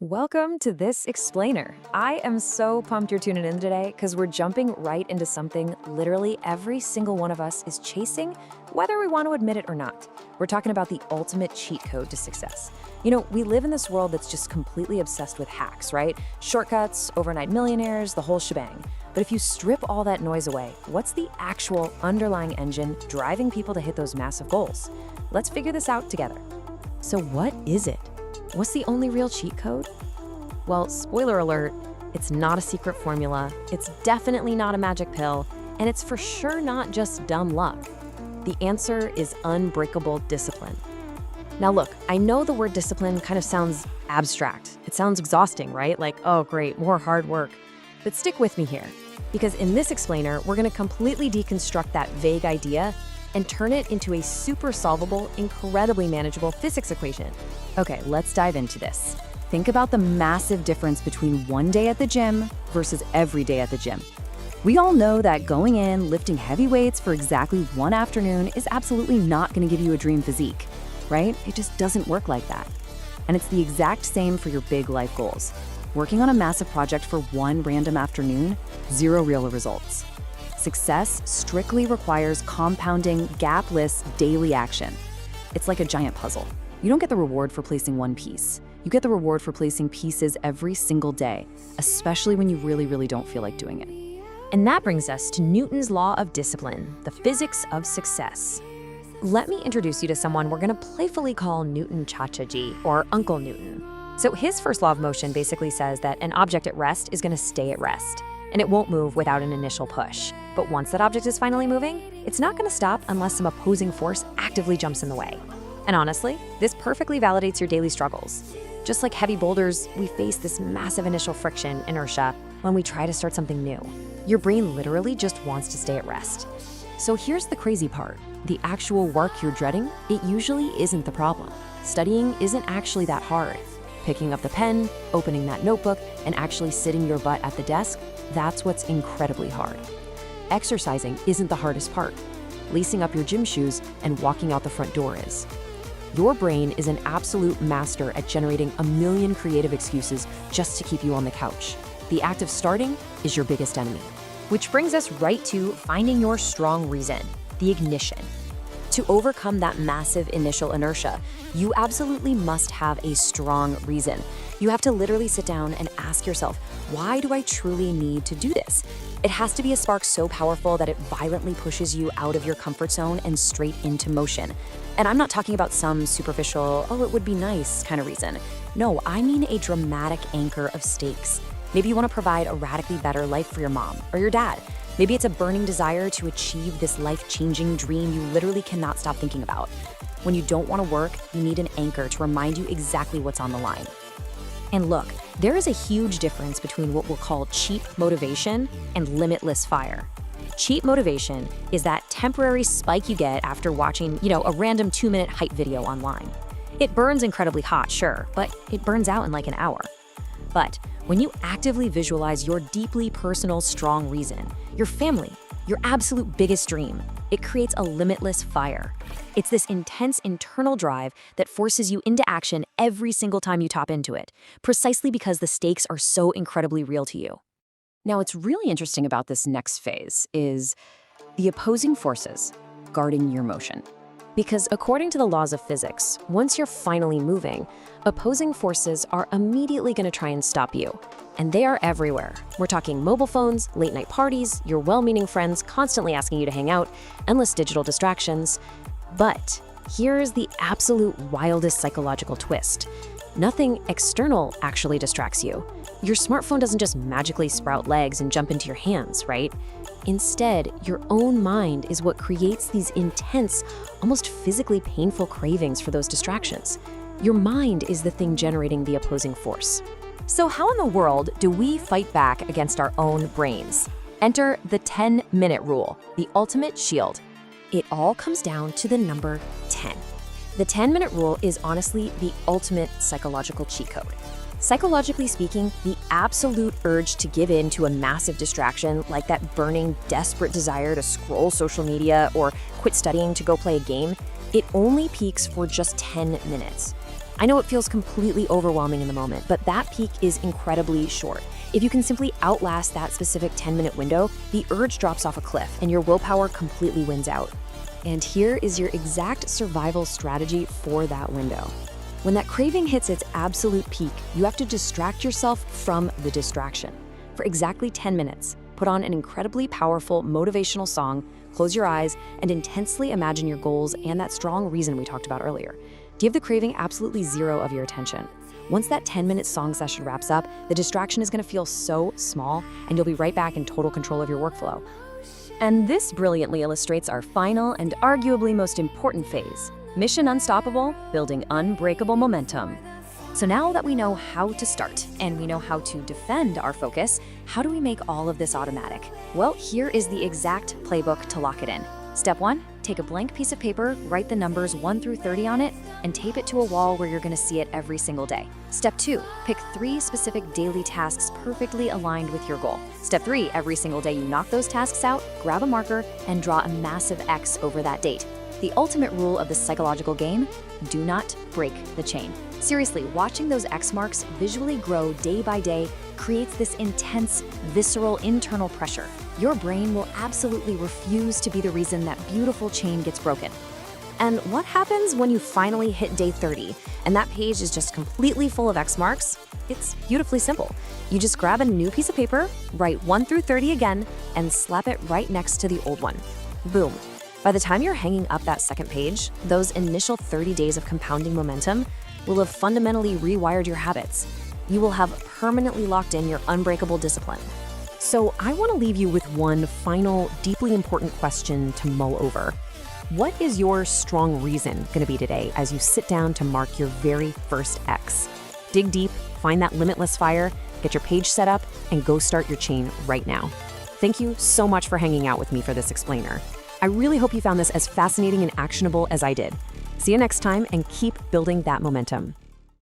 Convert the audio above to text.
Welcome to this explainer. I am so pumped you're tuning in today because we're jumping right into something literally every single one of us is chasing, whether we want to admit it or not. We're talking about the ultimate cheat code to success. We live in this world that's just completely obsessed with hacks, right? Shortcuts, overnight millionaires, the whole shebang. But if you strip all that noise away, what's the actual underlying engine driving people to hit those massive goals? Let's figure this out together. So what is it? What's the only real cheat code? Well, spoiler alert, it's not a secret formula, it's definitely not a magic pill, and it's for sure not just dumb luck. The answer is unbreakable discipline. Now look, I know the word discipline kind of sounds abstract. It sounds exhausting, right? Like, oh great, more hard work. But stick with me here, because in this explainer, we're gonna completely deconstruct that vague idea and turn it into a super solvable, incredibly manageable physics equation. Okay, let's dive into this. Think about the massive difference between one day at the gym versus every day at the gym. We all know that going in, lifting heavy weights for exactly one afternoon is absolutely not gonna give you a dream physique, right? It just doesn't work like that. And it's the exact same for your big life goals. Working on a massive project for one random afternoon, zero real results. Success strictly requires compounding, gapless, daily action. It's like a giant puzzle. You don't get the reward for placing one piece. You get the reward for placing pieces every single day, especially when you really don't feel like doing it. And that brings us to Newton's law of discipline, the physics of success. Let me introduce you to someone we're gonna playfully call Newton Cha-Cha-Ji, or Uncle Newton. So his first law of motion basically says that an object at rest is gonna stay at rest, and it won't move without an initial push. But once that object is finally moving, it's not gonna stop unless some opposing force actively jumps in the way. And honestly, this perfectly validates your daily struggles. Just like heavy boulders, we face this massive initial friction, inertia, when we try to start something new. Your brain literally just wants to stay at rest. So here's the crazy part. The actual work you're dreading, it usually isn't the problem. Studying isn't actually that hard. Picking up the pen, opening that notebook, and actually sitting your butt at the desk, that's what's incredibly hard. Exercising isn't the hardest part. Lacing up your gym shoes and walking out the front door is. Your brain is an absolute master at generating a million creative excuses just to keep you on the couch. The act of starting is your biggest enemy. Which brings us right to finding your strong reason, the ignition. To overcome that massive initial inertia, you absolutely must have a strong reason. You have to literally sit down and ask yourself, why do I truly need to do this? It has to be a spark so powerful that it violently pushes you out of your comfort zone and straight into motion. And I'm not talking about some superficial, oh, it would be nice kind of reason. No, I mean a dramatic anchor of stakes. Maybe you want to provide a radically better life for your mom or your dad. Maybe it's a burning desire to achieve this life-changing dream you literally cannot stop thinking about. When you don't want to work, you need an anchor to remind you exactly what's on the line. And look, there is a huge difference between what we'll call cheap motivation and limitless fire. Cheap motivation is that temporary spike you get after watching, a random 2-minute hype video online. It burns incredibly hot, sure, but it burns out in like an hour. But when you actively visualize your deeply personal, strong reason, your family, your absolute biggest dream, it creates a limitless fire. It's this intense internal drive that forces you into action every single time you tap into it, precisely because the stakes are so incredibly real to you. Now, what's really interesting about this next phase is the opposing forces guarding your motion. Because according to the laws of physics, once you're finally moving, opposing forces are immediately going to try and stop you. And they are everywhere. We're talking mobile phones, late night parties, your well-meaning friends constantly asking you to hang out, endless digital distractions. But here's the absolute wildest psychological twist. Nothing external actually distracts you. Your smartphone doesn't just magically sprout legs and jump into your hands, right? Instead, your own mind is what creates these intense, almost physically painful cravings for those distractions. Your mind is the thing generating the opposing force. So how in the world do we fight back against our own brains? Enter the 10-minute rule, the ultimate shield. It all comes down to the number 10. The 10-minute rule is honestly the ultimate psychological cheat code. Psychologically speaking, the absolute urge to give in to a massive distraction, like that burning, desperate desire to scroll social media or quit studying to go play a game, it only peaks for just 10 minutes. I know it feels completely overwhelming in the moment, but that peak is incredibly short. If you can simply outlast that specific 10-minute window, the urge drops off a cliff and your willpower completely wins out. And here is your exact survival strategy for that window. When that craving hits its absolute peak, you have to distract yourself from the distraction. For exactly 10 minutes, put on an incredibly powerful motivational song, close your eyes, and intensely imagine your goals and that strong reason we talked about earlier. Give the craving absolutely zero of your attention. Once that 10-minute song session wraps up, the distraction is going to feel so small, and you'll be right back in total control of your workflow. And this brilliantly illustrates our final and arguably most important phase. Mission Unstoppable, building unbreakable momentum. So now that we know how to start and we know how to defend our focus, how do we make all of this automatic? Well, here is the exact playbook to lock it in. Step 1, take a blank piece of paper, write the numbers 1 through 30 on it, and tape it to a wall where you're going to see it every single day. Step 2, pick 3 specific daily tasks perfectly aligned with your goal. Step 3, every single day you knock those tasks out, grab a marker, and draw a massive X over that date. The ultimate rule of the psychological game: do not break the chain. Seriously, watching those X marks visually grow day by day creates this intense, visceral internal pressure. Your brain will absolutely refuse to be the reason that beautiful chain gets broken. And what happens when you finally hit day 30 and that page is just completely full of X marks? It's beautifully simple. You just grab a new piece of paper, write 1 through 30 again, and slap it right next to the old one. Boom. By the time you're hanging up that second page, those initial 30 days of compounding momentum will have fundamentally rewired your habits. You will have permanently locked in your unbreakable discipline. So I want to leave you with one final, deeply important question to mull over. What is your strong reason going to be today as you sit down to mark your very first X? Dig deep, find that limitless fire, get your page set up, and go start your chain right now. Thank you so much for hanging out with me for this explainer. I really hope you found this as fascinating and actionable as I did. See you next time, and keep building that momentum.